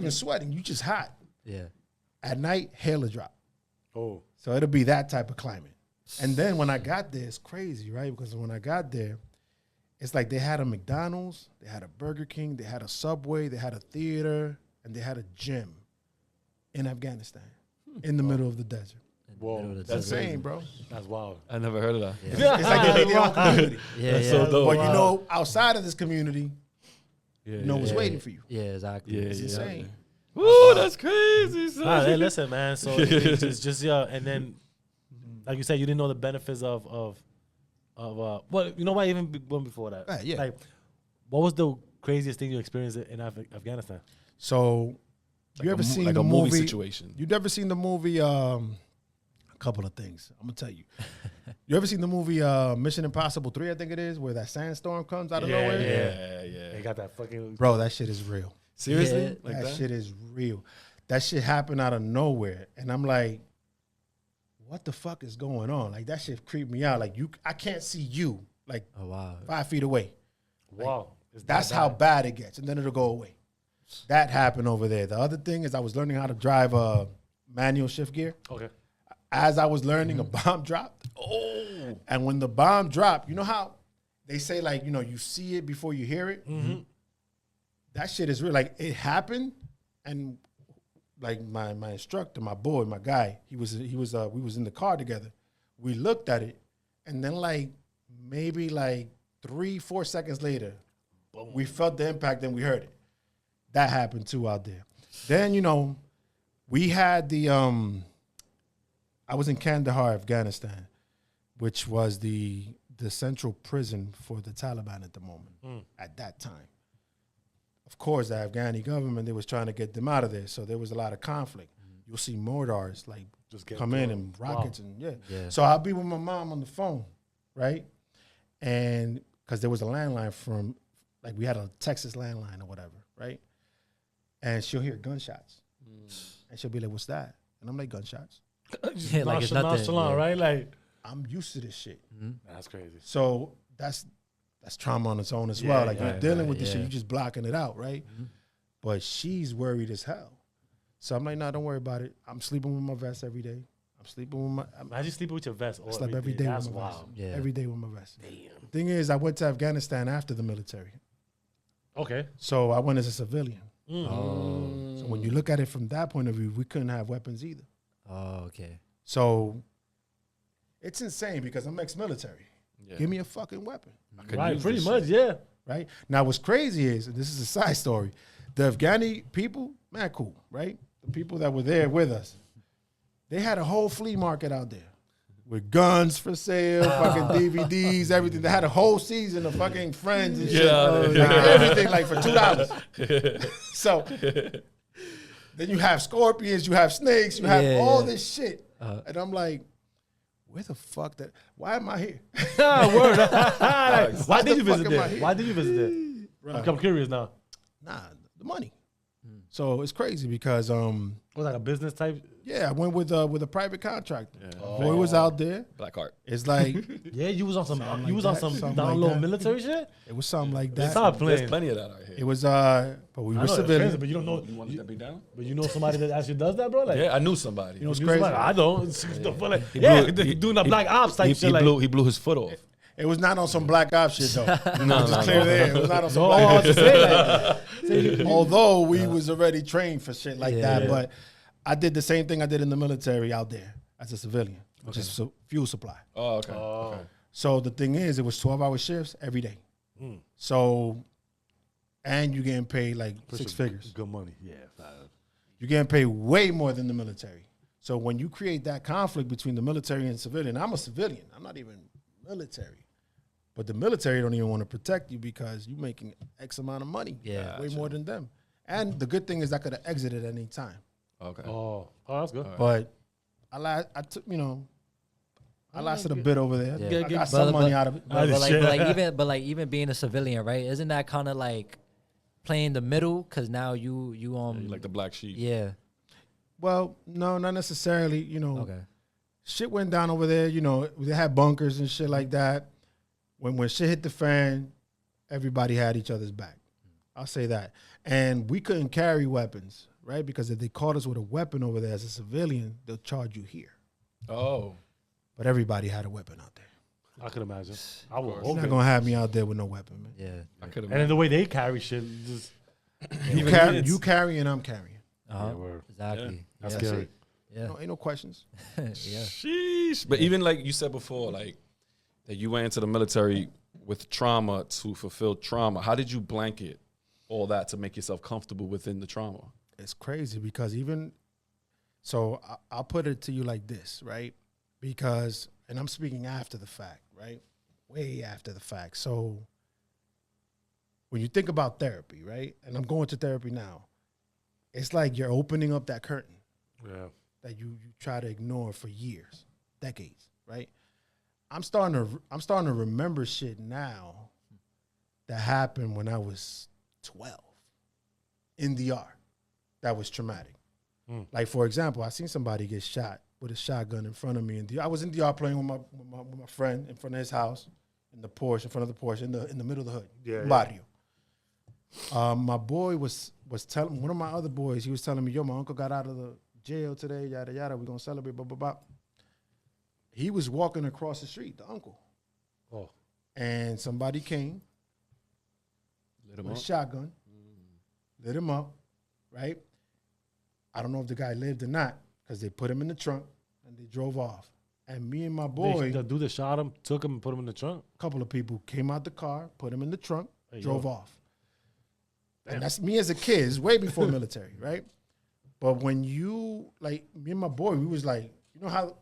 even sweating. You just hot. Yeah. At night, hail will drop. Oh. So it'll be that type of climate. And then when I got there, it's crazy, right? Because when I got there, it's like they had a McDonald's, they had a Burger King, they had a Subway, they had a theater, and they had a gym in Afghanistan in the middle of the desert. Whoa, That's insane, bro. That's wild. I never heard of that. Yeah. It's like they made their own community. That's so dope. But you know, outside of this community, you know what's waiting for you. Yeah, exactly. It's insane. Woo, that's crazy, son. Hey, listen, man. So it's just and then, like you said, you didn't know the benefits of well, you know what? Even one before that, Yeah. Like, what was the craziest thing you experienced in Afghanistan? So, you ever seen like the a movie movie situation? You never seen the movie? A couple of things I'm gonna tell you. You ever seen the movie Mission Impossible 3? I think it is, where that sandstorm comes out of nowhere. Yeah. They got that fucking Bro, that shit is real. Seriously? Yeah. Like that shit is real. That shit happened out of nowhere, and I'm like, what the fuck is going on? Like that shit creeped me out. Like I can't see you like Oh, wow. 5 feet away. wow. Is that That's how bad it gets, and then it'll go away. That happened over there. The other thing is I was learning how to drive a manual shift gear. Okay. As I was learning, a bomb dropped. Oh. And when the bomb dropped, you know how they say, like, you know, you see it before you hear it? Mm-hmm. That shit is real. Like, it happened, and like my instructor, my boy, my guy, we was in the car together. We looked at it, and then like maybe like 3-4 seconds later, we felt the impact and we heard it. That happened too out there. Then, you know, we had the I was in Kandahar, Afghanistan, which was the central prison for the Taliban at the moment, at that time. Of course, the Afghani government, they was trying to get them out of there, so there was a lot of conflict. You'll see mortars, like, Just get come in through. and rockets, and Yeah. So I'll be with my mom on the phone, right? And because there was a landline from, like, we had a Texas landline or whatever, right? And she'll hear gunshots. And she'll be like, what's that? And I'm like, gunshots. Yeah, like it's nothing. Nonchalant, Yeah. right? Like, I'm used to this shit. that's crazy. So that's trauma on its own as well. Like, yeah, you're dealing with this yeah. shit, you're just blocking it out, right? But she's worried as hell. So I'm like, nah, don't worry about it. I'm sleeping with my vest every day. I'm sleeping with my... Imagine sleeping with your vest. I slept every day That's with my vest. wild. Yeah. Every day with my vest. Damn. Thing is, I went to Afghanistan after the military. Okay. So I went as a civilian. Oh. So when you look at it from that point of view, we couldn't have weapons either. Oh, okay. So it's insane because I'm ex-military. Yeah. Give me a fucking weapon, Right, use pretty this much, shit. yeah. right? Now, what's crazy is, and this is a side story, the Afghani people, man, cool, right? The people that were there with us, they had a whole flea market out there with guns for sale, fucking DVDs, everything. They had a whole season of fucking Friends and shit. Like everything like for $2. So then you have scorpions, you have snakes, you have all this shit. And I'm like, where the fuck why am I here? Word. Like, why did you the fuck visit am I there? here? Why did you visit there? I'm curious now. Nah, the money. So it's crazy because Was like a business type? yeah, I went with a private contractor. Boy was out there. Black Heart. It's like Yeah, you was on some Something you like was on that, some something down like low that. military shit? it was something like that. Stop There's playing. plenty of that out here. It was but we I were know that's civilian. crazy, but you don't know. You want to be down? But you know somebody that actually does that, bro? Like, Yeah, I knew somebody. You know what's you crazy? somebody- I don't. It's the fuck, like, He yeah, blew- he- doing the he- black ops type he shit. Like, blew, he blew his foot off. It was not on some black ops shit though. No, Just no, clear no. there. It was not on some no, black I ops was just saying like, Although we was already trained for shit like that, Yeah. but I did the same thing I did in the military out there as a civilian, which is fuel supply. Oh, okay. Okay. So the thing is, it was 12-hour shifts every day. So, and you getting paid like six figures. good money. Yeah. You're getting paid way more than the military. So when you create that conflict between the military and civilian, I'm a civilian. I'm not even military. But the military don't even want to protect you because you're making X amount of money. Yeah. Way more than them. And the good thing is I could have exited at any time. Okay. Oh, that's good. But I took, I lasted a bit over there. Yeah. I got some money out of it. But like even being a civilian, right? Isn't that kind of like playing the middle? Because now you You like the black sheep. yeah. Well, no, not necessarily. Okay. Shit went down over there. They had bunkers and shit like that. When shit hit the fan, everybody had each other's back. I'll say that. And we couldn't carry weapons right? Because if they caught us with a weapon over there as a civilian, they'll charge you here. Oh. But everybody had a weapon out there. I could imagine. I would You're hope not it. gonna have me out there with no weapon, man. Yeah. I could And then the way they carry shit, just You carry and I'm carrying. Uh-huh. word. Exactly. That's yeah. scary. Yeah. No, ain't no questions. Yeah. Sheesh. But even like you said before, like that you went into the military with trauma to fulfill trauma. How did you blanket all that to make yourself comfortable within the trauma? It's crazy because so I'll put it to you like this, right? Because, and I'm speaking after the fact, right? Way after the fact. So when you think about therapy, right? And I'm going to therapy now. It's like you're opening up that curtain Yeah. that you try to ignore for years, decades, right? I'm starting to remember shit now that happened when I was 12 in DR. That was traumatic. Like, for example, I seen somebody get shot with a shotgun in front of me in DR. I was in DR playing with my friend in front of his house in the Porsche, in front of the Porsche, in the middle of the hood, barrio. My boy was telling, one of my other boys, he was telling me, yo, my uncle got out of the jail today, yada, yada, we're going to celebrate, blah, blah, blah. He was walking across the street, the uncle. Oh. And somebody came Lit him with a up. shotgun, lit him up, right? I don't know if the guy lived or not because they put him in the trunk and they drove off. And me and my boy, The dude that shot him, took him and put him in the trunk. a couple of people came out the car, put him in the trunk, Hey, drove yo. off. And that's me as a kid. It's way before military, right? But when you, like, me and my boy, we was like, you know how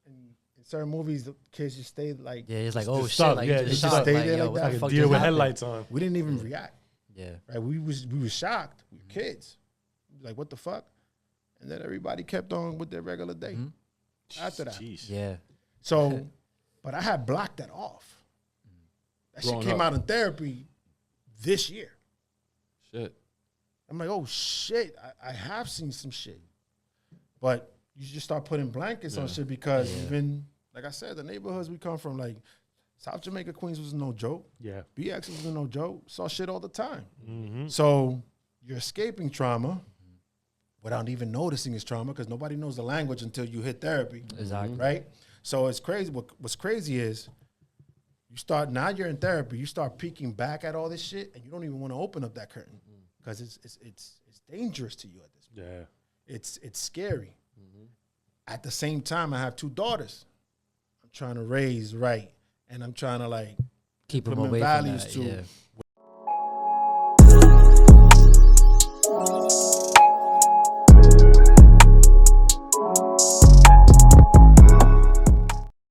in certain movies the kids just stay like, Yeah, it's like, Just oh shit, stuck. like Yeah, you just just shot. stay Like, there yo, like what that. the Like a fuck deer just with happened? headlights on. we didn't even react, Yeah. right? We was shocked. We were kids. Like, what the fuck? And then everybody kept on with their regular day after that. Jeez. Yeah. So, but I had blocked that off. That shit Growing came up. out in therapy this year. Shit. I'm like, oh shit, I have seen some shit. But you just start putting blankets on shit because even, like I said, the neighborhoods we come from, like South Jamaica, Queens was no joke. Yeah. BX was no joke. Saw shit all the time. Mm-hmm. So you're escaping trauma without even noticing it's trauma because nobody knows the language until you hit therapy. Exactly. Right? So it's crazy. What's crazy is now you're in therapy, you start peeking back at all this shit and you don't even want to open up that curtain because it's dangerous to you at this point. Yeah. It's scary. At the same time, I have 2 daughters. I'm trying to raise right, and I'm trying to like Keep them implement away from values that. too. Yeah.